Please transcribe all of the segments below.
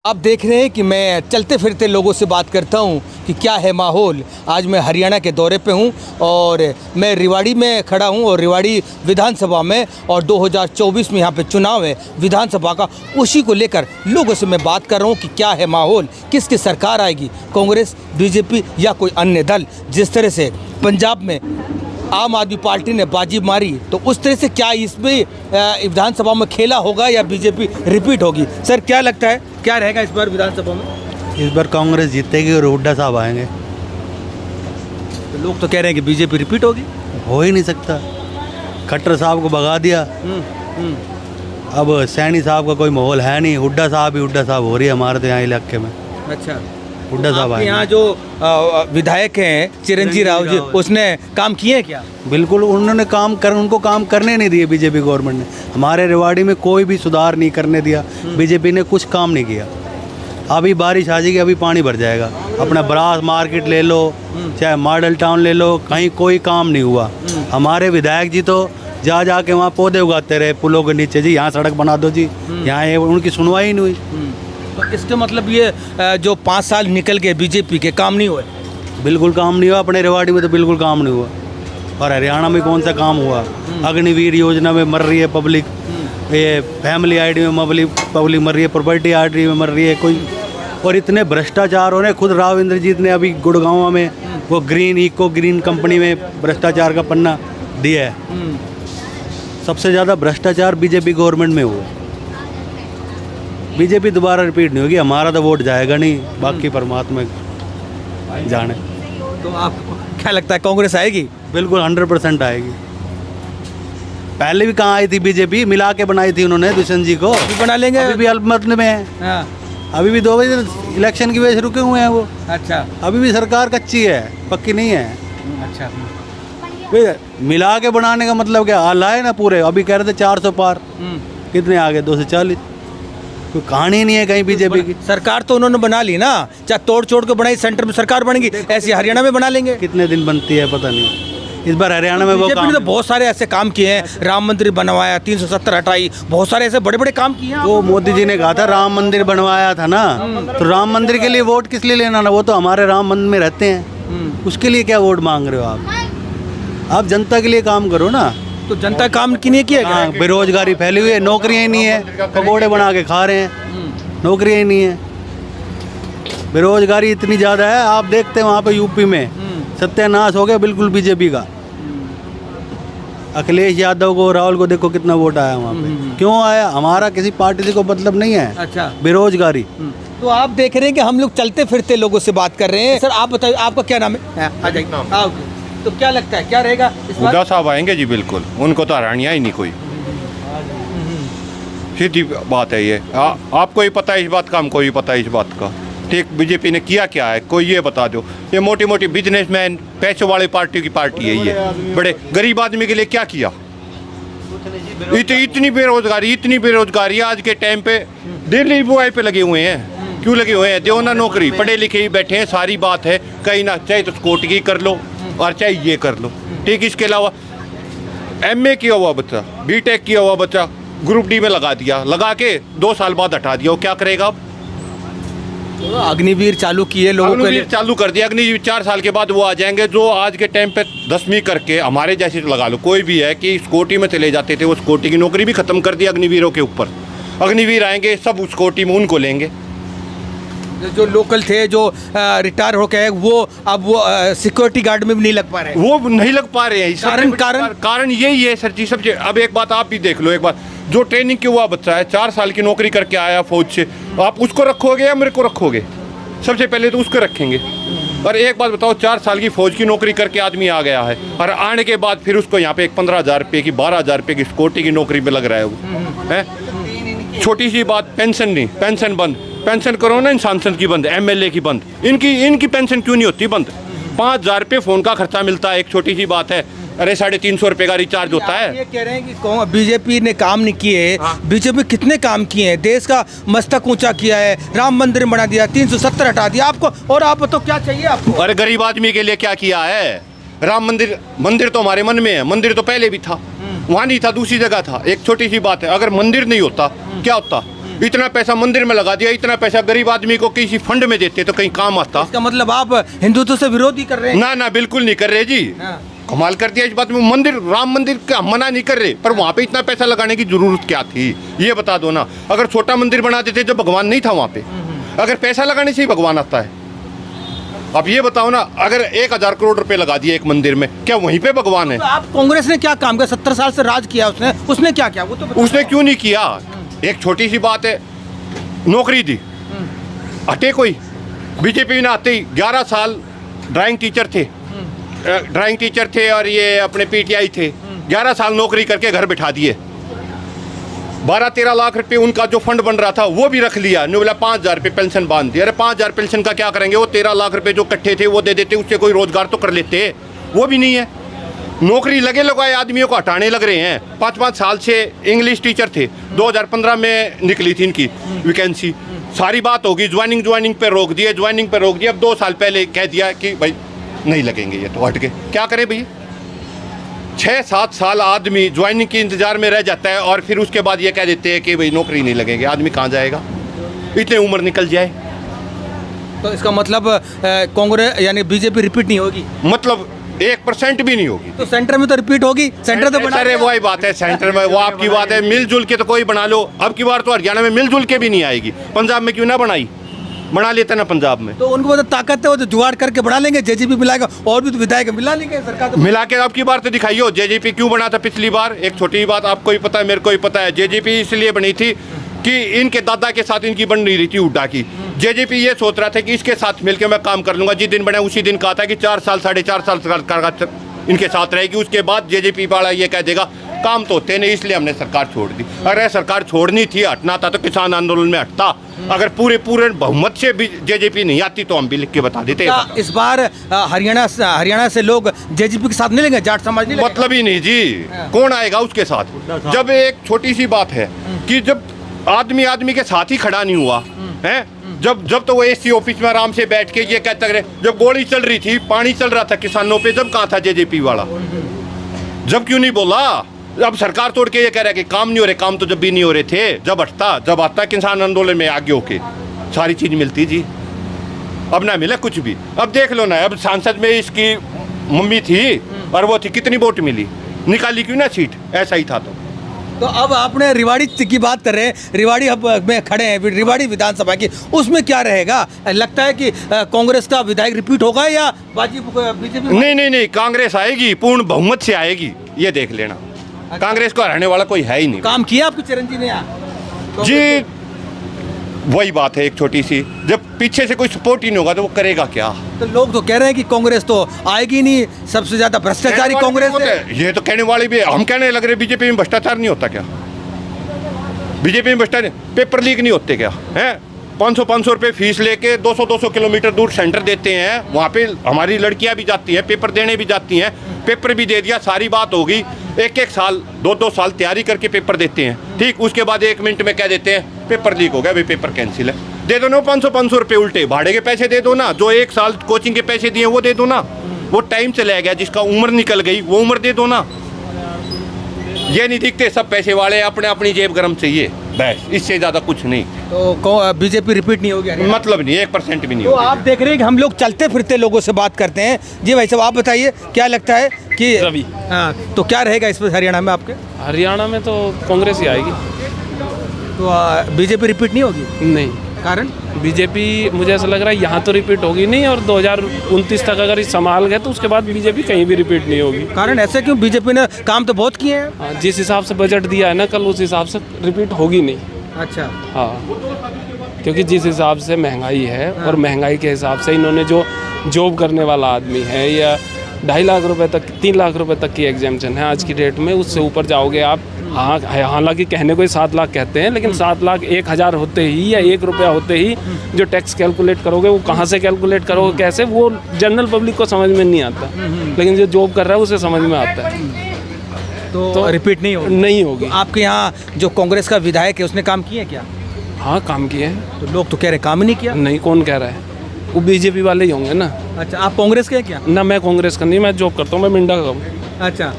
आप देख रहे हैं कि मैं चलते फिरते लोगों से बात करता हूं कि क्या है माहौल। आज मैं हरियाणा के दौरे पे हूं और मैं रेवाड़ी में खड़ा हूं और रेवाड़ी विधानसभा में और 2024 में यहां पे चुनाव है विधानसभा का, उसी को लेकर लोगों से मैं बात कर रहा हूं कि क्या है माहौल, किसकी सरकार आएगी, कांग्रेस, बीजेपी या कोई अन्य दल। जिस तरह से पंजाब में आम आदमी पार्टी ने बाजी मारी, तो उस तरह से क्या इसमें विधानसभा में खेला होगा या बीजेपी रिपीट होगी? सर क्या लगता है, क्या रहेगा इस बार विधानसभा में? इस बार कांग्रेस जीतेगी और हुड्डा साहब आएंगे। तो लोग तो कह रहे हैं कि बीजेपी रिपीट होगी। हो ही नहीं सकता, खट्टर साहब को भगा दिया। अब सैनी साहब का कोई माहौल है नहीं, हुड्डा साहब ही हुड्डा साहब हो रही है हमारे तो यहाँ इलाके में। अच्छा, हुड्डा साहब आए। यहाँ जो विधायक हैं चिरंजीवी राव जी, उसने काम किए क्या? बिल्कुल, उन्होंने उनको काम करने नहीं दिए बीजेपी गवर्नमेंट ने। हमारे रेवाड़ी में कोई भी सुधार नहीं करने दिया, बीजेपी ने कुछ काम नहीं किया। अभी बारिश आ जाएगी, अभी पानी भर जाएगा। अपना ब्रास मार्केट ले लो, चाहे मॉडल टाउन ले लो, कहीं कोई काम नहीं हुआ। हमारे विधायक जी तो जा के वहाँ पौधे उगाते रहे पुलों के नीचे, जी यहाँ सड़क बना दो जी, यहाँ उनकी सुनवाई नहीं हुई। तो इसका मतलब ये जो 5 साल निकल गए बीजेपी के, काम नहीं हुए? बिल्कुल काम नहीं हुआ, अपने रेवाड़ी में तो बिल्कुल काम नहीं हुआ। और हरियाणा में कौन सा काम हुआ? अग्निवीर योजना में मर रही है पब्लिक, ये फैमिली आईडी में पब्लिक मर रही है, प्रॉपर्टी आईडी में मर रही है कोई। और इतने भ्रष्टाचार हो रहे, खुद राव इंद्रजीत ने अभी गुड़गांव में वो इको ग्रीन कंपनी में भ्रष्टाचार का पन्ना दिया है। सबसे ज़्यादा भ्रष्टाचार बीजेपी गवर्नमेंट में हुआ। बीजेपी दोबारा रिपीट नहीं होगी, हमारा तो वोट जाएगा नहीं, बाकी परमात्मा जाने। तो आपको क्या लगता है कांग्रेस आएगी? बिल्कुल 100% आएगी। पहले भी कहाँ आई थी बीजेपी, मिला के बनाई थी उन्होंने दुष्यंत जी को। अभी बना लेंगे, अभी भी अल्पमत में है। हाँ। अभी भी 2 बजे इलेक्शन की वजह से रुके हुए हैं वो। अच्छा, अभी भी सरकार कच्ची है, पक्की नहीं है। अच्छा, मिला के बनाने का मतलब क्या? लाए ना पूरे, अभी कह रहे थे 400 पार, कितने आ गए? 240। कोई कहानी नहीं है कहीं बीजेपी की। सरकार तो उन्होंने बना ली ना, चाहे तोड़ छोड़ के बनाई, सेंटर में सरकार बनेगी, ऐसे हरियाणा में बना लेंगे। कितने दिन बनती है पता नहीं। इस बार हरियाणा में वो बीजेपी ने तो बहुत सारे ऐसे काम किए हैं, राम मंदिर बनवाया, 370 हटाई, बहुत सारे ऐसे बड़े बड़े काम किए हैं। वो मोदी जी ने कहा था राम मंदिर बनवाया था ना, तो राम मंदिर के लिए वोट किस लिए लेना ना? वो तो हमारे राम मंदिर में रहते हैं, उसके लिए क्या वोट मांग रहे हो आप जनता के लिए काम करो ना। तो जनता काम की नहीं किया? बेरोजगारी फैली हुई है, नौकरियां ही नहीं है, पकौड़े बना के खा रहे हैं, नौकरियां ही नहीं है। बेरोजगारी इतनी ज़्यादा है, आप देखते हैं वहाँ पे यूपी में सत्यानाश हो गया बिल्कुल बीजेपी का। अखिलेश यादव को, राहुल को देखो कितना वोट आया वहाँ पे। क्यों आया? हमारा किसी पार्टी से कोई मतलब नहीं है। अच्छा, बेरोजगारी। तो आप देख रहे हैं कि हम लोग चलते फिरते लोगों से बात कर रहे हैं। सर आप बताइए, आपका क्या नाम है? आ जाइए। तो क्या लगता है, क्या रहेगा इस बार? हुड्डा साहब आएंगे जी, बिल्कुल। उनको तो हरानिया ही नहीं कोई, सीधी बात है ये। आपको ही पता है इस बात का, हमको ही पता है इस बात का। ठीक, बीजेपी ने किया क्या है, कोई ये बता दो। ये मोटी मोटी बिजनेसमैन, पैसों वाले पार्टी की पार्टी है ये। बड़े गरीब आदमी के लिए क्या किया? इतनी बेरोजगारी आज के टाइम पे दिल्ली बुआई पे लगे हुए हैं। क्यों लगे हुए हैं? दो ना नौकरी, पढ़े लिखे ही बैठे हैं, सारी बात है। कहीं ना, चाहे तो स्कूटी की कर लो और चाहे ये कर लो। ठीक, इसके अलावा MA किया हुआ बच्चा, BTech किया हुआ बच्चा ग्रुप D में लगा दिया, लगा के 2 साल बाद हटा दिया, वो क्या करेगा अब? अग्निवीर चालू किए लोगों के लिए, चालू कर दिया अग्निवीर। 4 साल के बाद वो आ जाएंगे जो आज के टाइम पे 10वीं करके, हमारे जैसे लगा लो कोई भी है कि स्कूटी में चले जाते थे, वो स्कूटी की नौकरी भी खत्म कर दी अग्निवीरों के ऊपर। अग्निवीर आएंगे, सब उस स्कूटी में उनको लेंगे। जो लोकल थे, जो रिटायर हो गए, वो अब वो सिक्योरिटी गार्ड में भी नहीं लग पा रहे हैं। वो नहीं लग पा रहे हैं। कारण यही है सर जी, सबसे। अब एक बात आप भी देख लो, एक बात, जो ट्रेनिंग के हुआ बच्चा है, 4 साल की नौकरी करके आया फौज से, आप उसको रखोगे या मेरे को रखोगे? सबसे पहले तो उसको रखेंगे। और एक बात बताओ, 4 साल की फौज की नौकरी करके आदमी आ गया है, और आने के बाद फिर उसको यहाँ पे एक 15,000 रुपये की, 12,000 रुपये की सिक्योरिटी की नौकरी पे लग रहा है वो है। छोटी सी बात, पेंशन नहीं, पेंशन बंद। पेंशन करो ना, इन सांसद की बंद, MLA की बंद। इनकी पेंशन क्यों नहीं होती बंद? 5,000 रुपये फ़ोन का खर्चा मिलता है, एक छोटी सी बात है। अरे 350 रुपये का रिचार्ज होता है। ये कह रहे हैं कि बीजेपी ने काम नहीं किए। बीजेपी कितने काम किए हैं, देश का मस्तक ऊंचा किया है, राम मंदिर बना दिया, 370 हटा दिया आपको, और आप तो क्या चाहिए आपको? अरे गरीब आदमी के लिए क्या किया है? राम मंदिर तो हमारे मन में है। मंदिर तो पहले भी था, वहाँ नहीं था, दूसरी जगह था। एक छोटी सी बात है, अगर मंदिर नहीं होता क्या होता? इतना पैसा मंदिर में लगा दिया, इतना पैसा गरीब आदमी को किसी फंड में देते तो कहीं काम आता। इसका मतलब आप हिंदुत्व से विरोध ही कर रहे हैं? ना ना, बिल्कुल नहीं कर रहे जी। हाँ। कमाल कर दिया इस बात में। मंदिर, राम मंदिर का मना नहीं कर रहे, पर वहाँ पे इतना पैसा लगाने की जरूरत क्या थी, ये बता दो ना। अगर छोटा मंदिर बना देते जब भगवान नहीं था वहाँ पे, अगर पैसा लगाने से ही भगवान आता है। अब ये बताओ ना, अगर 1000 करोड़ रुपए लगा दिए एक मंदिर में, क्या वहीं पे भगवान है? तो आप कांग्रेस ने क्या काम किया? 70 साल से राज किया उसने क्या किया वो तो बताओ। उसने क्यों नहीं किया? एक छोटी सी बात है, नौकरी दी, हटे कोई? बीजेपी ने आते ही 11 साल ड्राइंग टीचर थे और ये अपने पीटीआई थे, 11 साल नौकरी करके घर बिठा दिए। 12-13 लाख रुपए उनका जो फंड बन रहा था वो भी रख लिया। ने बोला 5000 रुपये पेंशन बांध दिया। अरे 5000 पेंशन का क्या करेंगे? वो 13 लाख रुपए जो इकट्ठे थे वो दे देते, उससे कोई रोजगार तो कर लेते, वो भी नहीं है। नौकरी लगे लगाए आदमियों को हटाने लग रहे हैं। 5-5 साल से इंग्लिश टीचर थे, 2015 में निकली थी इनकी वैकेंसी, सारी बात होगी, ज्वाइनिंग पे रोक दिए, अब 2 साल पहले कह दिया कि भाई नहीं लगेंगे, ये तो हट के क्या करें भैया। 6-7 साल आदमी ज्वाइनिंग के इंतजार में रह जाता है और फिर उसके बाद ये कह देते हैं कि भाई नौकरी नहीं लगेंगे। आदमी कहाँ जाएगा, इतनी उम्र निकल जाए। तो इसका मतलब कांग्रेस यानी बीजेपी रिपीट नहीं होगी? मतलब 1% भी नहीं होगी। तो सेंटर में तो रिपीट होगी, सेंटर तो बना। अरे वही बात है, सेंटर में वो आपकी बात है, मिलजुल के तो कोई बना लो। अब की बार तो हरियाणा में मिलजुल के भी नहीं आएगी, पंजाब में क्यों ना बना लेते ना पंजाब में। तो उनको तो ताकत है, वो तो जुगाड़ करके बढ़ा लेंगे, जेजेपी मिलाएगा और भी तो विधायक मिला लेंगे सरकार तो। मिला के अब की बार तो दिखाइए जेजेपी क्यों बना था पिछली बार। एक छोटी बात आपको ही पता है, मेरे को ही पता है, जेजेपी इसलिए बनी थी कि इनके दादा के साथ इनकी बन नहीं रही थी हुड्डा की। जेजेपी ये सोच रहा था कि इसके साथ मिलकर मैं काम कर लूंगा। जिस दिन बने उसी दिन कहा था कि 4 साल 4.5 साल इनके साथ रहेगी। उसके बाद जेजेपी वाला ये कह देगा काम तो होते नहीं, इसलिए हमने सरकार छोड़ दी। अगर सरकार छोड़नी थी, हटना था तो किसान आंदोलन में हटता। अगर पूरे बहुमत से भी जेजेपी नहीं आती तो हम भी लिख के बता देते। इस बार हरियाणा से लोग जेजेपी के साथ नहीं लेंगे? जाट समाज नहीं? मतलब ही नहीं जी, कौन आएगा उसके साथ? जब एक छोटी सी बात है कि जब आदमी के साथ ही खड़ा नहीं हुआ है, जब तो वो एसी ऑफिस में आराम से बैठ के ये कहता रहे, जब गोली चल रही थी, पानी चल रहा था किसानों पे, जब कहाँ था जेजेपी वाला? जब क्यों नहीं बोला? अब सरकार तोड़ के ये कह रहा है कि काम नहीं हो रहे। काम तो जब भी नहीं हो रहे थे, जब आता किसान आंदोलन में आगे होके सारी चीज मिलती जी। अब ना मिला कुछ भी। अब देख लो ना, अब सांसद में इसकी मम्मी थी और वो थी, कितनी वोट मिली, निकाली क्यों ना सीट? ऐसा ही था। तो अब आपने रिवाड़ी की बात कर रहे हैं, रिवाड़ी अब में खड़े हैं, रिवाड़ी विधानसभा की, उसमें क्या रहेगा? लगता है कि कांग्रेस का विधायक रिपीट होगा या बीजेपी? नहीं, कांग्रेस आएगी, पूर्ण बहुमत से आएगी, ये देख लेना। अच्छा। कांग्रेस को हराने वाला कोई है ही नहीं। काम किया आपके चिरंजीवी ने जी? वही बात है एक छोटी सी, जब पीछे से कोई सपोर्ट ही नहीं होगा तो वो करेगा क्या? तो लोग तो कह रहे हैं कि कांग्रेस तो आएगी नहीं, सबसे ज्यादा भ्रष्टाचारी कांग्रेस है। ये तो कहने वाले भी, हम कहने लग रहे बीजेपी में भ्रष्टाचार नहीं होता क्या? बीजेपी में भ्रष्टाचार, पेपर लीक नहीं होते क्या? है 500 रुपये फीस लेके 200 किलोमीटर दूर सेंटर देते हैं, वहाँ पे हमारी लड़कियाँ भी जाती हैं, पेपर देने भी जाती हैं, पेपर भी दे दिया, सारी बात होगी। 1-1 साल 2-2 साल तैयारी करके पेपर देते हैं, ठीक, उसके बाद 1 मिनट में कह देते हैं पेपर लीक हो गया, भाई पेपर कैंसिल है। दे दो ना 500 रुपये उल्टे, भाड़े के पैसे दे दो ना, जो 1 साल कोचिंग के पैसे दिए वो दे दो ना, वो टाइम चला गया, जिसका उम्र निकल गई वो उम्र दे दो ना। ये नहीं दिखते सब पैसे वाले, अपनी जेब गरम चाहिए, बस, इससे ज़्यादा कुछ नहीं। तो बीजेपी रिपीट नहीं होगी? मतलब नहीं, 1% भी नहीं। तो आप देख रहे हैं कि हम लोग चलते फिरते लोगों से बात करते हैं। जी भाई साहब, आप बताइए क्या लगता है कि रवि, हाँ, तो क्या रहेगा इस पर हरियाणा में आपके? हरियाणा में तो कांग्रेस ही आएगी। तो बीजेपी रिपीट नहीं होगी? नहीं। कारण? बीजेपी मुझे ऐसा लग रहा है यहाँ तो रिपीट होगी नहीं, और 2029 तक अगर इस संभाल गए तो उसके बाद बीजेपी कहीं भी रिपीट नहीं होगी। कारण ऐसे क्यों? बीजेपी ने काम तो बहुत किए हैं। हाँ, जिस हिसाब से बजट दिया है ना कल, उस हिसाब से रिपीट होगी नहीं। अच्छा। हाँ, क्योंकि जिस हिसाब से महंगाई है, और महंगाई के हिसाब से इन्होंने जो जॉब करने वाला आदमी है, या 2.5 लाख रुपए तक, 3 लाख रुपए तक की एग्जाम्पशन है आज की डेट में, उससे ऊपर जाओगे आप। हाँ, हालांकि कहने को ही 7 लाख कहते हैं, लेकिन 7 लाख 1,000 होते ही या 1 रुपया होते ही जो टैक्स कैलकुलेट करोगे, वो कहाँ से कैलकुलेट करोगे, कैसे, वो जनरल पब्लिक को समझ में नहीं आता, लेकिन जो जॉब कर रहा है उसे समझ में आता है। तो रिपीट नहीं होगी। आपके यहाँ जो कांग्रेस का विधायक है उसने काम किए क्या? हाँ, काम किए हैं। तो लोग तो कह रहे काम ही नहीं किया। नहीं, कौन कह रहा है? वो बीजेपी वाले ही होंगे ना। अच्छा, आप कांग्रेस के हैं क्या? ना, मैं कांग्रेस का नहीं, मैं जॉब करता हूँ, मैं मिंडा का हूँ। अच्छा।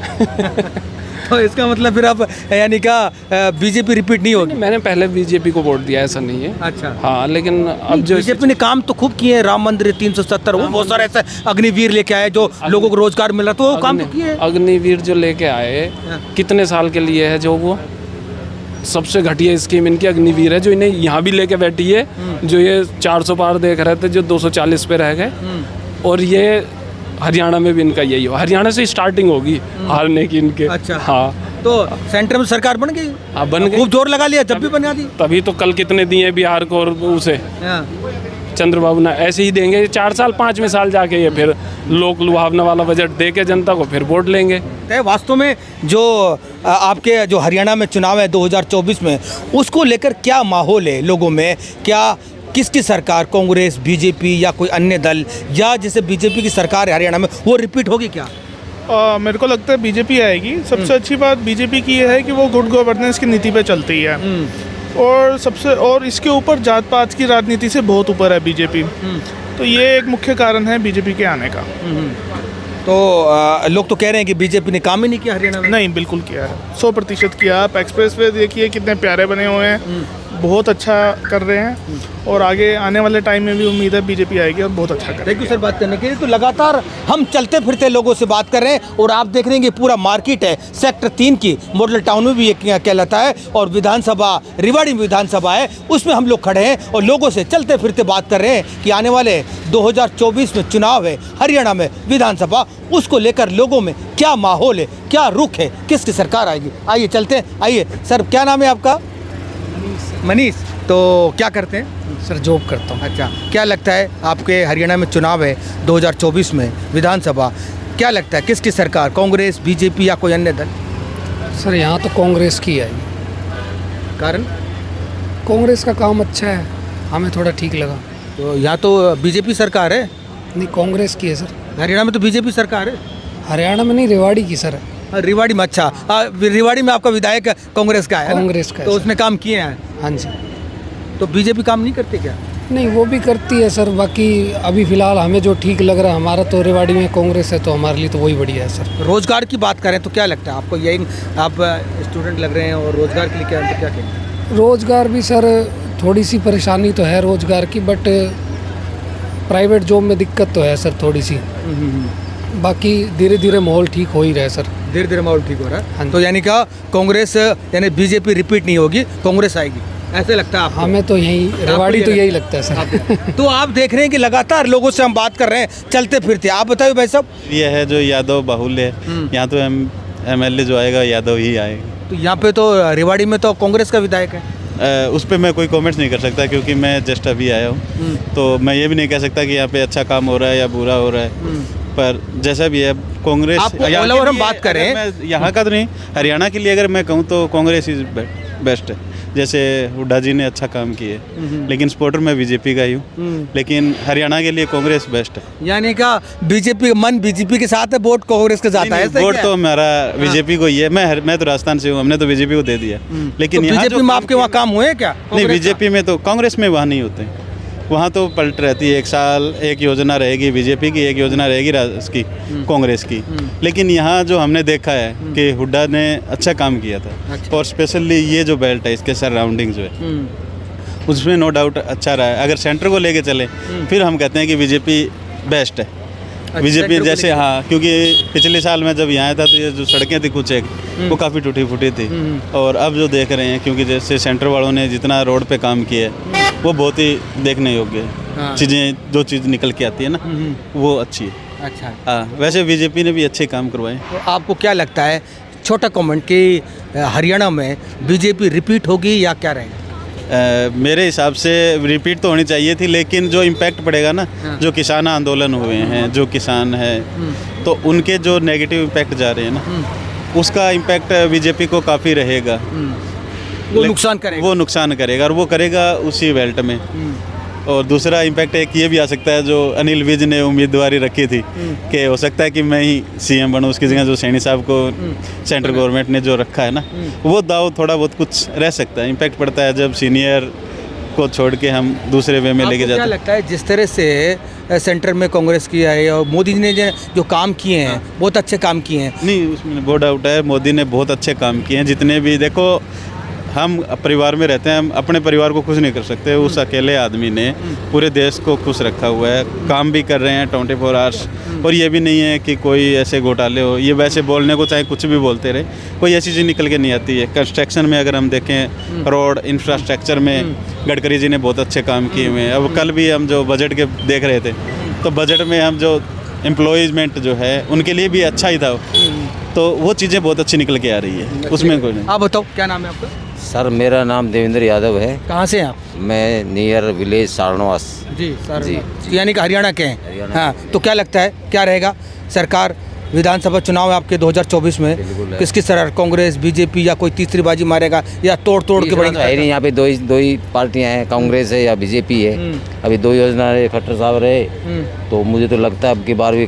तो इसका मतलब फिर आप यानी का बीजेपी रिपीट नहीं होगी। मैंने पहले बीजेपी को वोट दिया, ऐसा नहीं है। अच्छा। हाँ, लेकिन अब जो बीजेपी ने काम तो खूब किए, राम मंदिर 370, वो बहुत सारे ऐसे अग्निवीर लेके आए जो लोगों को रोजगार मिल रहा, तो वो काम तो किए। अग्निवीर जो लेके आए कितने साल के लिए है, जो वो सबसे घटिया स्कीम इनकी अग्निवीर है, जो इन्हें यहाँ भी लेके बैठी है। जो ये 400 पार देख रहे थे, जो 240 पे रह गए, और ये हरियाणा में भी इनका यही हो, हरियाणा से स्टार्टिंग होगी हारने की इनके। अच्छा। हाँ, तो सेंटर में सरकार बन गई। हाँ, बन गई। खूब जोर लगा लिया, जब भी बना दी। तभी तो कल कितने दिए बिहार को, और उसे चंद्रबाबू ने ऐसे ही देंगे 4 साल 5वें साल जाके ये फिर लोक लुभावने वाला बजट दे के जनता को फिर वोट लेंगे। वास्तव में जो आपके जो हरियाणा में चुनाव है 2024 में, उसको लेकर क्या माहौल है लोगों में? क्या किसकी सरकार, कांग्रेस, बीजेपी या कोई अन्य दल, या जैसे बीजेपी की सरकार है हरियाणा में, वो रिपीट होगी क्या? मेरे को लगता है बीजेपी आएगी। सबसे अच्छी बात बीजेपी की ये है कि वो गुड गवर्नेंस की नीति पे चलती है, और इसके ऊपर जात पात की राजनीति से बहुत ऊपर है बीजेपी। तो ये एक मुख्य कारण है बीजेपी के आने का। तो लोग तो कह रहे हैं कि बीजेपी ने काम ही नहीं किया हरियाणा में। नहीं, बिल्कुल किया है, 100% किया। आप एक्सप्रेस वे देखिए कितने प्यारे बने हुए हैं, बहुत अच्छा कर रहे हैं, और आगे आने वाले टाइम में भी उम्मीद है बीजेपी आएगी और बहुत अच्छा करेगी। थैंक यू सर बात करने के लिए। तो लगातार हम चलते फिरते लोगों से बात कर रहे हैं, और आप देख रहे हैं कि पूरा मार्केट है सेक्टर 3 की, मॉडल टाउन में भी ये कहलाता है, और विधानसभा रेवाड़ी में विधानसभा है, उसमें हम लोग खड़े हैं और लोगों से चलते फिरते बात कर रहे हैं कि आने वाले 2024 में चुनाव है हरियाणा में विधानसभा, उसको लेकर लोगों में क्या माहौल है, क्या रुख है, किसकी सरकार आएगी। आइए चलते हैं। आइए सर, क्या नाम है आपका? मनीष। तो क्या करते हैं सर? जॉब करता हूँ। अच्छा, क्या लगता है आपके हरियाणा में चुनाव है 2024 में विधानसभा, क्या लगता है किसकी सरकार, कांग्रेस, बीजेपी या कोई अन्य दल? सर यहाँ तो कांग्रेस की है। कारण? कांग्रेस का काम अच्छा है, हमें थोड़ा ठीक लगा। तो यहाँ तो बीजेपी सरकार है। नहीं, कांग्रेस की है सर। हरियाणा में तो बीजेपी सरकार है। हरियाणा में नहीं, रेवाड़ी की सर। रेवाड़ी में? अच्छा, रेवाड़ी में आपका विधायक कांग्रेस का है ना? कांग्रेस का है तो सर। उसने काम किए हैं। हाँ जी। तो बीजेपी काम नहीं करती क्या? नहीं, वो भी करती है सर। बाकी अभी फ़िलहाल हमें जो ठीक लग रहा है, हमारा तो रेवाड़ी में कांग्रेस है, तो हमारे लिए तो वही बढ़िया है सर। रोजगार की बात करें तो क्या लगता है आपको? यही आप स्टूडेंट लग रहे हैं, और रोजगार के लिए क्या कहेंगे? रोज़गार भी सर थोड़ी सी परेशानी तो है रोज़गार की, बट प्राइवेट जॉब में दिक्कत तो है सर थोड़ी सी। बाकी धीरे धीरे माहौल ठीक हो ही रहा है सर। धीरे धीरे माहौल ठीक हो रहा हाँ है। तो यानी का कांग्रेस, यानी बीजेपी रिपीट नहीं होगी, कांग्रेस आएगी, ऐसे लगता है आपको? हमें तो यही, रेवाड़ी तो यही लगता है सर। तो आप देख रहे हैं कि लगातार लोगों से हम बात कर रहे हैं, चलते फिरते। आप बताइए भाई साहब। ये है जो यादव बाहुल्य है, यहाँ तो MLA जो आएगा यादव ही आएगा। तो यहाँ पे तो रेवाड़ी में तो कांग्रेस का विधायक है। उस पर मैं कोई कमेंट्स नहीं कर सकता, क्योंकि मैं जस्ट अभी आया हूँ, तो मैं ये भी नहीं कह सकता कि यहाँ पे अच्छा काम हो रहा है या बुरा हो रहा है। पर जैसा भी है कांग्रेस, ऑल ओवर हम बात करें, मैं यहाँ का तो नहीं, हरियाणा के लिए अगर मैं कहूँ तो कांग्रेस इज बेस्ट है। जैसे हुड्डा जी ने अच्छा काम किए, लेकिन सपोर्टर मैं बीजेपी का ही हूँ, लेकिन हरियाणा के लिए कांग्रेस बेस्ट है। यानी का बीजेपी मन बीजेपी के साथ है, वोट कांग्रेस के साथ है। वोट तो हमारा बीजेपी को ही है। मैं तो राजस्थान से हूँ, हमने तो बीजेपी को दे दिया। लेकिन तो बीजेपी में आपके वहाँ काम हुए क्या? नहीं, बीजेपी में तो, कांग्रेस में वहाँ नहीं होते। वहाँ तो पलट रहती है, एक साल एक योजना रहेगी बीजेपी की, एक योजना रहेगी उसकी कांग्रेस की। लेकिन यहाँ जो हमने देखा है कि हुड्डा ने अच्छा काम किया था। अच्छा। और स्पेशली ये जो बेल्ट है, इसके सराउंडिंग जो है, उसमें नो डाउट अच्छा रहा है। अगर सेंटर को लेके चले फिर हम कहते हैं कि बीजेपी बेस्ट है। बीजेपी जैसे, हाँ, क्योंकि पिछले साल में जब यहाँ आया था तो ये जो सड़कें थी कुछ एक, वो काफ़ी टूटी फूटी थी। और अब जो देख रहे हैं, क्योंकि जैसे सेंटर वालों ने जितना रोड पे काम किया है, वो बहुत ही देखने योग्य है। चीज़ें, जो चीज़ निकल के आती है ना, वो अच्छी है। अच्छा। हाँ, वैसे बीजेपी ने भी अच्छे काम करवाए। तो आपको क्या लगता है, छोटा कमेंट, कि हरियाणा में बीजेपी रिपीट होगी या क्या रहेगा? मेरे हिसाब से रिपीट तो होनी चाहिए थी, लेकिन जो इम्पैक्ट पड़ेगा ना, जो किसान आंदोलन हुए हैं, जो किसान है, तो उनके जो नेगेटिव इम्पैक्ट जा रहे हैं ना, उसका इम्पैक्ट बीजेपी को काफ़ी रहेगा। वो नुकसान करेगा। वो नुकसान करेगा, और वो करेगा उसी बेल्ट में। और दूसरा इम्पैक्ट एक ये भी आ सकता है, जो अनिल विज ने उम्मीदवारी रखी थी कि हो सकता है कि मैं ही CM बनूं, उसकी जगह जो सैनी साहब को सेंट्रल गवर्नमेंट ने जो रखा है ना, वो दाव थोड़ा बहुत कुछ रह सकता है। इम्पैक्ट पड़ता है जब सीनियर को छोड़ के हम दूसरे वे में लेके जाते हैं। क्या लगता है, जिस तरह से सेंटर में कांग्रेस की है और मोदी जी ने जो काम किए हैं बहुत अच्छे काम किए हैं। नहीं, उसमें नो डाउट है, मोदी ने बहुत अच्छे काम किए हैं। जितने भी देखो, हम परिवार में रहते हैं, हम अपने परिवार को खुश नहीं कर सकते, उस अकेले आदमी ने पूरे देश को खुश रखा हुआ है। काम भी कर रहे हैं 24 आवर्स, और ये भी नहीं है कि कोई ऐसे घोटाले हो। ये वैसे बोलने को चाहे कुछ भी बोलते रहे, कोई ऐसी चीज़ निकल के नहीं आती है। कंस्ट्रक्शन में अगर हम देखें, रोड इंफ्रास्ट्रक्चर में गडकरी जी ने बहुत अच्छे काम किए हुए हैं। अब कल भी हम जो बजट के देख रहे थे, तो बजट में हम जो एम्प्लॉयमेंट जो है उनके लिए भी अच्छा ही था, तो वो चीज़ें बहुत अच्छी निकल के आ रही है, उसमें कोई नहीं। आप बताओ क्या नाम है आपका? सर मेरा नाम देवेंद्र यादव है। कहाँ से हैं आप? मैं नियर विलेज सारनवास। जी सर जी। यानी कि हरियाणा के हैं। हरियाणा हाँ, तो क्या लगता है क्या रहेगा सरकार? विधानसभा चुनाव है आपके 2024 में, किसकी सरकार, कांग्रेस, बीजेपी या कोई तीसरी बाजी मारेगा या तोड़ के तीसरा बढ़ेगा? तो है नहीं, यहाँ पे दो ही पार्टियां हैं, कांग्रेस है या बीजेपी है। अभी 2 योजना रहे, खट्टर साहब रहे, तो मुझे तो लगता है अब की बार भी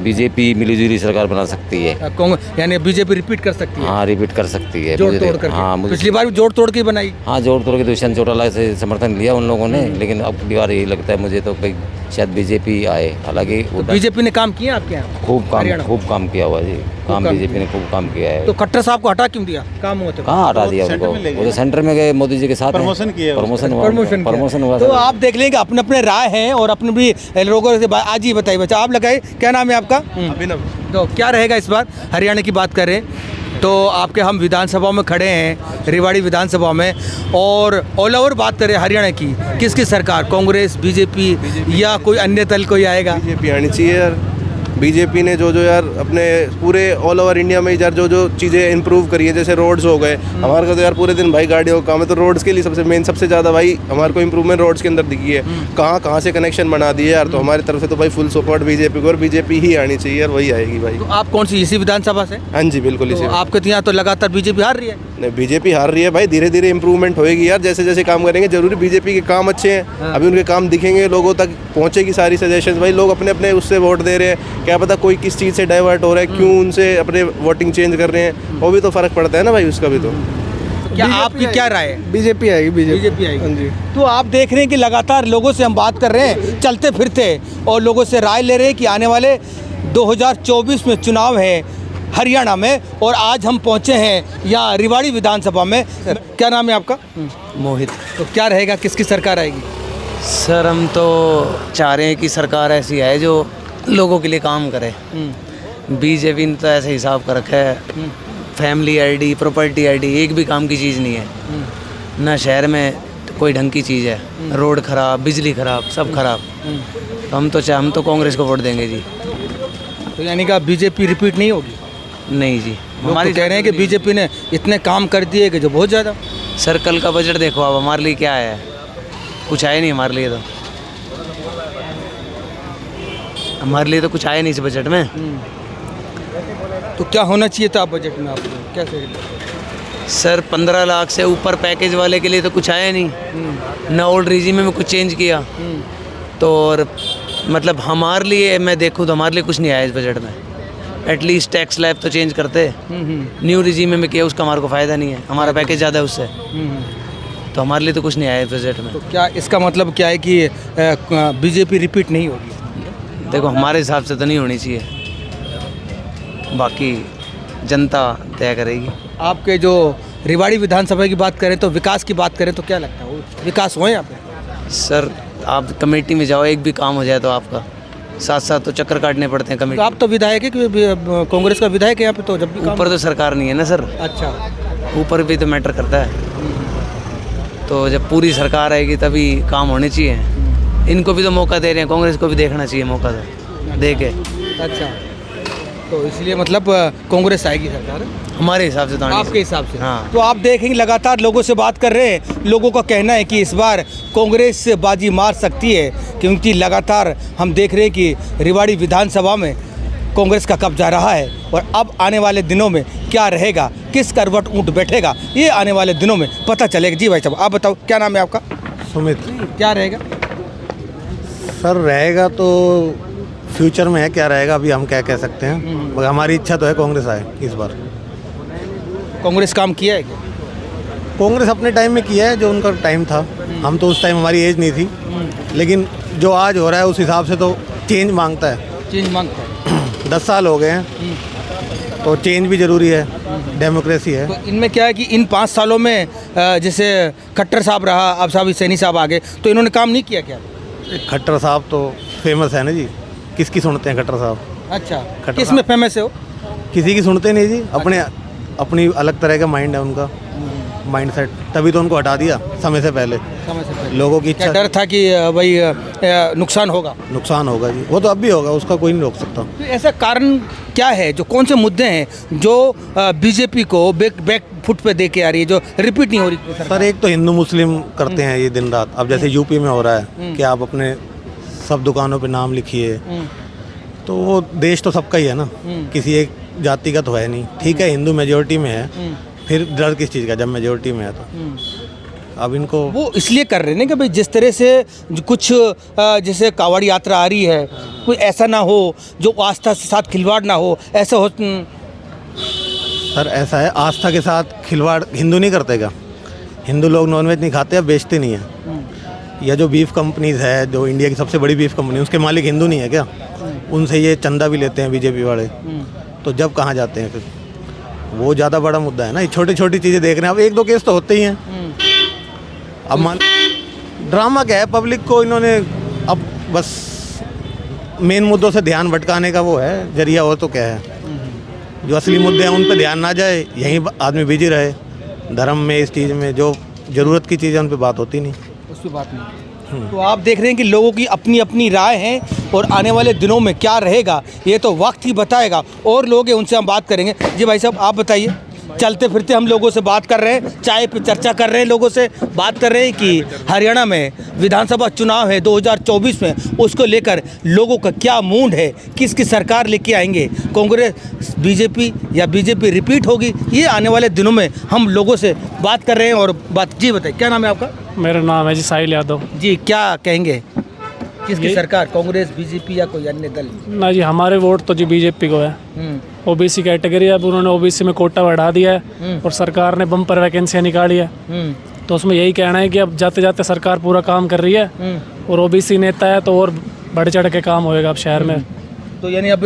बीजेपी मिलीजुली सरकार बना सकती है। यानी बीजेपी रिपीट कर सकती है? हाँ, रिपीट कर सकती है। जोड़ तोड़ करके। हाँ, पिछली बार भी जोड़ तोड़ के बनाई। हाँ, जोड़ तोड़ के दुष्यंत चौटाला से समर्थन लिया उन लोगों ने, लेकिन अब की बार यही लगता है मुझे तो भाई शायद बीजेपी आए। हालांकि बीजेपी ने काम किया आपके यहाँ? खूब काम किया हुआ जी, काम बीजेपी ने खूब काम किया है। तो खट्टर साहब को हटा क्यों दिया? काम हुआ तो कहाँ हटा दिया उनको? वो तो सेंटर में गए, मोदी जी के साथ प्रमोशन किया, प्रमोशन हुआ। तो आप देख लेंगे अपने अपने राय हैं और अपने भी लोगों से आज ही बताइए। बच्चा आप लगाए, क्या नाम है आपका? अभिनव। तो क्या रहेगा इस बार? हरियाणा की बात करें तो आपके हम विधानसभा में खड़े हैं, रेवाड़ी विधानसभा में, और ऑल ओवर बात करें हरियाणा की, किसकी सरकार, कांग्रेस, बीजेपी या कोई अन्य दल कोई आएगा? बीजेपी आनी चाहिए यार। बीजेपी ने जो यार अपने पूरे ऑल ओवर इंडिया में यार जो चीज़ें इंप्रूव करी है, जैसे रोड्स हो गए हमारे को, तो यार पूरे दिन भाई गाड़ियों का काम है, तो रोड्स के लिए सबसे ज़्यादा भाई हमारे को इंप्रूवमेंट रोड्स के अंदर दिखी है। कहाँ से कनेक्शन बना दिए यार, तो हमारी तरफ से तो भाई फुल सपोर्ट बीजेपी को, और बीजेपी ही आनी चाहिए यार, वही आएगी भाई। तो आप कौन सी इसी विधानसभा से? हाँ जी बिल्कुल इसी। तो आपके तो यहाँ तो लगातार बीजेपी हार रही है। नहीं, बीजेपी हार रही है भाई, धीरे धीरे इंप्रूवमेंट होएगी यार, जैसे जैसे काम करेंगे। जरूरी बीजेपी के काम अच्छे हैं, अभी उनके काम दिखेंगे, लोगों तक पहुंचेगी सारी सजेशन। भाई लोग अपने अपने उससे वोट दे रहे हैं, क्या पता कोई किस चीज़ से डाइवर्ट हो रहा है, क्यों उनसे अपने वोटिंग चेंज कर रहे हैं, वो भी तो फर्क पड़ता है ना भाई, उसका भी तो। क्या आपकी क्या राय है? बीजेपी आएगी। बीजेपी आएगी। हाँ जी। तो आप देख रहे हैं कि लगातार लोगों से हम बात कर रहे हैं, चलते फिरते, और लोगों से राय ले रहे हैं कि आने वाले 2024 में चुनाव है हरियाणा में, और आज हम पहुंचे हैं यहाँ रेवाड़ी विधानसभा में। क्या नाम है आपका? मोहित। तो क्या रहेगा, किसकी सरकार आएगी? सर हम तो चाह रहे हैं कि सरकार ऐसी है जो लोगों के लिए काम करे। बीजेपी ने तो ऐसे हिसाब कर रखा है, फैमिली आईडी, प्रॉपर्टी आईडी, एक भी काम की चीज़ नहीं है ना। शहर में कोई ढंग की चीज़ है, रोड खराब, बिजली खराब, सब खराब। तो हम तो कांग्रेस को वोट देंगे जी। तो यानी कि बीजेपी रिपीट नहीं होगी? नहीं जी, हमारी कह रहे हैं कि बीजेपी ने इतने काम कर दिए कि जो बहुत ज़्यादा। सर कल का बजट देखो आप, हमारे लिए क्या है? कुछ आया नहीं हमारे लिए, तो हमारे लिए तो कुछ आया नहीं इस बजट में। तो क्या होना चाहिए था बजट में आपको, क्या चाहिए? सर 15 लाख से ऊपर पैकेज वाले के लिए तो कुछ आया नहीं ना। ओल्ड रिजीम में कुछ चेंज किया तो, और मतलब हमारे लिए मैं देखूँ तो हमारे लिए कुछ नहीं आया इस बजट में। एटलीस्ट टैक्स स्लैब तो चेंज करते, न्यू रिजीम में किया, उसका हमारे को फ़ायदा नहीं है, हमारा पैकेज ज़्यादा है उससे, तो हमारे लिए तो कुछ नहीं आया इस बजट में। तो क्या इसका मतलब क्या है कि बीजेपी रिपीट नहीं होगी? देखो हमारे हिसाब से तो नहीं होनी चाहिए, बाकी जनता तय करेगी। आपके जो रेवाड़ी विधानसभा की बात करें तो विकास की बात करें तो क्या लगता है, विकास हुआ है यहाँ पे? सर आप कमेटी में जाओ, एक भी काम हो जाए तो आपका साथ साथ तो चक्कर काटने पड़ते हैं तो कमेटी। आप तो विधायक है कि कांग्रेस का विधायक है यहाँ पे, तो जब भी काम- ऊपर तो सरकार नहीं है ना सर। अच्छा, ऊपर भी तो मैटर करता है, तो जब पूरी सरकार आएगी तभी काम होने चाहिए। इनको भी तो मौका दे रहे हैं, कांग्रेस को भी देखना चाहिए मौका दे के। अच्छा, तो इसलिए मतलब कांग्रेस आएगी सरकार हमारे हिसाब से तो आनी आपके चाहिए। हिसाब से? हाँ। तो आप देखेंगे लगातार लोगों से बात कर रहे हैं, लोगों का कहना है कि इस बार कांग्रेस बाजी मार सकती है, क्योंकि लगातार हम देख रहे हैं कि रेवाड़ी विधानसभा में कांग्रेस का कब्जा रहा है, और अब आने वाले दिनों में क्या रहेगा, किस करवट ऊँट बैठेगा, ये आने वाले दिनों में पता चलेगा। जी भाई साहब आप बताओ, क्या नाम है आपका? सुमित। क्या रहेगा? सर रहेगा तो फ्यूचर में है, क्या रहेगा अभी हम क्या कह सकते हैं, मगर हमारी इच्छा तो है कांग्रेस आए इस बार। कांग्रेस काम किया है क्या? कांग्रेस अपने टाइम में किया है जो उनका टाइम था, हम तो उस टाइम हमारी एज नहीं थी, लेकिन जो आज हो रहा है उस हिसाब से तो चेंज मांगता है। चेंज मांगता है। 10 साल हो गए हैं तो चेंज भी ज़रूरी है, डेमोक्रेसी है। तो इनमें क्या है कि इन 5 सालों में जैसे खट्टर साहब रहा, अब साहब सैनी साहब आ गए, तो इन्होंने काम नहीं किया क्या? खट्टर साहब तो फेमस है ना जी, किसकी सुनते हैं खट्टर साहब? अच्छा, खट्टर किस में साहब। फेमस है वो? किसी की सुनते नहीं जी, अपनी अलग तरह का माइंड है उनका, माइंड सेट, तभी तो उनको हटा दिया समय से पहले। समय से पहले लोगों की क्या इच्छा, डर था कि भाई नुकसान होगा? नुकसान होगा जी, वो तो अब भी होगा, उसका कोई नहीं रोक सकता। तो ऐसा कारण क्या है, जो कौन से मुद्दे हैं जो बीजेपी को बैक फुट पे दे के आ रही है, जो रिपीट नहीं हो रही सरकार? सर एक तो हिंदू मुस्लिम करते हैं ये दिन रात, अब जैसे यूपी में हो रहा है कि आप अपने सब दुकानों पे नाम लिखिए, तो वो देश तो सबका ही है ना, किसी एक जाति का तो है नहीं। ठीक है, हिंदू मेजोरिटी में है, फिर डर किस चीज़ का जब मेजोरिटी में है तो। अब इनको वो इसलिए कर रहे हैं कि भाई जिस तरह से कुछ जैसे कावड़ यात्रा आ रही है, कोई ऐसा ना हो जो आस्था के साथ खिलवाड़ ना हो, ऐसा हो। सर ऐसा है, आस्था के साथ खिलवाड़ हिंदू नहीं करते क्या? हिंदू लोग नॉनवेज नहीं खाते या बेचते नहीं हैं? या जो बीफ कंपनीज है, जो इंडिया की सबसे बड़ी बीफ कंपनी, उसके मालिक हिंदू नहीं है क्या? उनसे ये चंदा भी लेते हैं बीजेपी वाले, तो जब कहाँ जाते हैं फिर? वो ज़्यादा बड़ा मुद्दा है ना, ये छोटी छोटी चीज़ें देख रहे हैं। अब 1-2 केस तो होते ही हैं। अब मान ड्रामा क्या है, पब्लिक को इन्होंने अब बस मेन मुद्दों से ध्यान भटकाने का वो है जरिया, हो तो क्या है। जो असली मुद्दे हैं उन पे ध्यान ना जाए, यहीं आदमी बिजी रहे धर्म में, इस चीज़ में जो ज़रूरत की चीज़ है उन पे बात होती नहीं, उस पर बात नहीं। तो आप देख रहे हैं कि लोगों की अपनी अपनी राय है, और आने वाले दिनों में क्या रहेगा ये तो वक्त ही बताएगा। और लोग हैं, उनसे हम बात करेंगे। जी भाई साहब, आप बताइए, चलते फिरते हम लोगों से बात कर रहे हैं, चाय पे चर्चा कर रहे हैं, लोगों से बात कर रहे हैं कि हरियाणा में विधानसभा चुनाव है 2024 में, उसको लेकर लोगों का क्या मूड है, किसकी सरकार लेके आएंगे, कांग्रेस बीजेपी या बीजेपी रिपीट होगी, ये आने वाले दिनों में हम लोगों से बात कर रहे हैं। और बात, जी बताइए, क्या नाम है आपका? मेरा नाम है जी साहिल यादव। जी, क्या कहेंगे, किसकी सरकार, कांग्रेस बीजेपी या कोई अन्य दल? ना जी, हमारे वोट तो जी बीजेपी को है। ओबीसी कैटेगरी है, अब उन्होंने ओबीसी में कोटा बढ़ा दिया है और सरकार ने बम्पर वैकेंसियाँ निकाली है, तो उसमें यही कहना है कि अब जाते जाते सरकार पूरा काम कर रही है और ओबीसी नेता है तो और बढ़ चढ़ के काम होएगा अब शहर में। तो यानी अब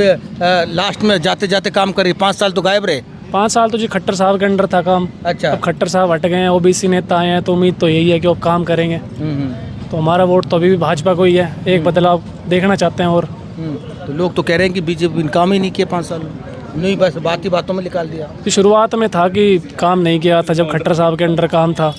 लास्ट में जाते जाते काम कर रही, 5 साल तो गायब रहे। 5 साल तो जी खट्टर साहब के अंडर था काम। अच्छा, अब खट्टर साहब हट गए हैं, ओबीसी नेता आए हैं, तो उम्मीद तो यही है कि वो काम करेंगे। तो हमारा वोट तो अभी भी भाजपा को ही है, एक बदलाव देखना चाहते हैं। और तो लोग तो कह रहे हैं कि बीजेपी काम ही नहीं किया 5 साल में, नहीं बस बात ही बातों में निकाल दिया। तो शुरुआत में था कि काम नहीं किया था जब खट्टर साहब के अंडर काम था,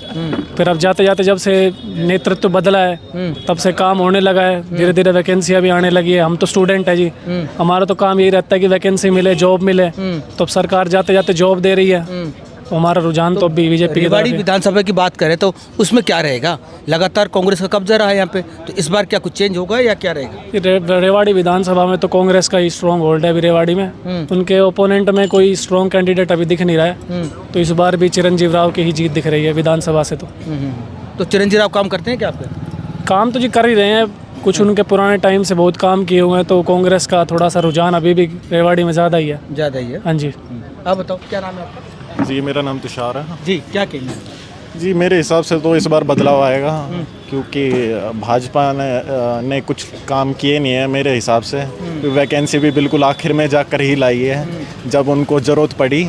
फिर अब जाते जाते जब से नेतृत्व बदला है तब से काम होने लगा है, धीरे धीरे वैकेंसियाँ भी आने लगी है। हम तो स्टूडेंट है जी, हमारा तो काम यही रहता है कि वैकेंसी मिले, जॉब मिले, तो अब सरकार जाते जाते जॉब दे रही है, तो हमारा रुझान तो अभी बीजेपी की रेवाड़ी विधानसभा की बात करें तो उसमें क्या रहेगा? लगातार कांग्रेस का कब्जा रहा है यहाँ पे, तो इस बार क्या कुछ चेंज होगा या क्या रहेगा? रेवाड़ी विधानसभा में तो कांग्रेस का ही स्ट्रॉन्ग होल्ड है अभी रेवाड़ी में। उनके ओपोनेंट में कोई स्ट्रॉन्ग कैंडिडेट अभी दिख नहीं रहा है, तो इस बार भी चिरंजीव राव की ही जीत दिख रही है विधानसभा से। तो चिरंजीव राव काम करते हैं क्या आपके? काम तो जी कर ही रहे हैं, कुछ उनके पुराने टाइम से बहुत काम किए हुए हैं, तो कांग्रेस का थोड़ा सा रुझान अभी भी रेवाड़ी में ज़्यादा ही है। ज़्यादा ही है, हाँ जी। आप बताओ, क्या नाम है आपका? जी, मेरा नाम तुषार है। जी, क्या कहेंगे? जी, मेरे हिसाब से तो इस बार बदलाव आएगा, क्योंकि भाजपा ने कुछ काम किए नहीं है मेरे हिसाब से। वैकेंसी भी बिल्कुल आखिर में जाकर ही लाई है, जब उनको ज़रूरत पड़ी,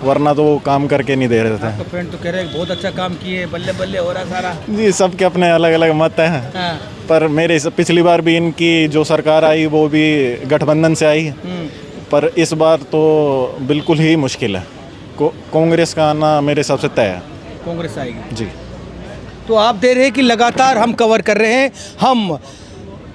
वरना तो वो काम करके नहीं दे रहे थे। तो फ्रेंड तो कह रहे हैं बहुत अच्छा काम किए, बल्ले बल्ले हो रहा सारा। जी, सबके अपने अलग अलग मत हैं, पर मेरे पिछली बार भी इनकी जो सरकार आई वो भी गठबंधन से आई, पर इस बार तो बिल्कुल ही मुश्किल है। कांग्रेस का आना मेरे हिसाब से तय है, कांग्रेस आएगी जी। तो आप दे रहे हैं कि लगातार हम कवर कर रहे हैं, हम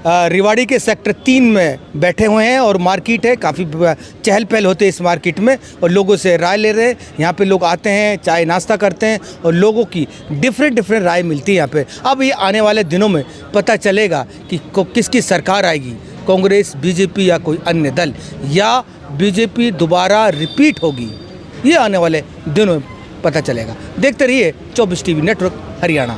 रेवाड़ी के सेक्टर 3 में बैठे हुए हैं और मार्केट है, काफ़ी चहल पहल होते हैं इस मार्केट में और लोगों से राय ले रहे हैं। यहाँ पे लोग आते हैं, चाय नाश्ता करते हैं और लोगों की डिफरेंट राय मिलती है यहाँ पे। अब ये आने वाले दिनों में पता चलेगा कि किसकी सरकार आएगी, कांग्रेस, बीजेपी या कोई अन्य दल, या बीजेपी दोबारा रिपीट होगी, ये आने वाले दिनों में पता चलेगा। देखते रहिए 24 टीवी नेटवर्क हरियाणा।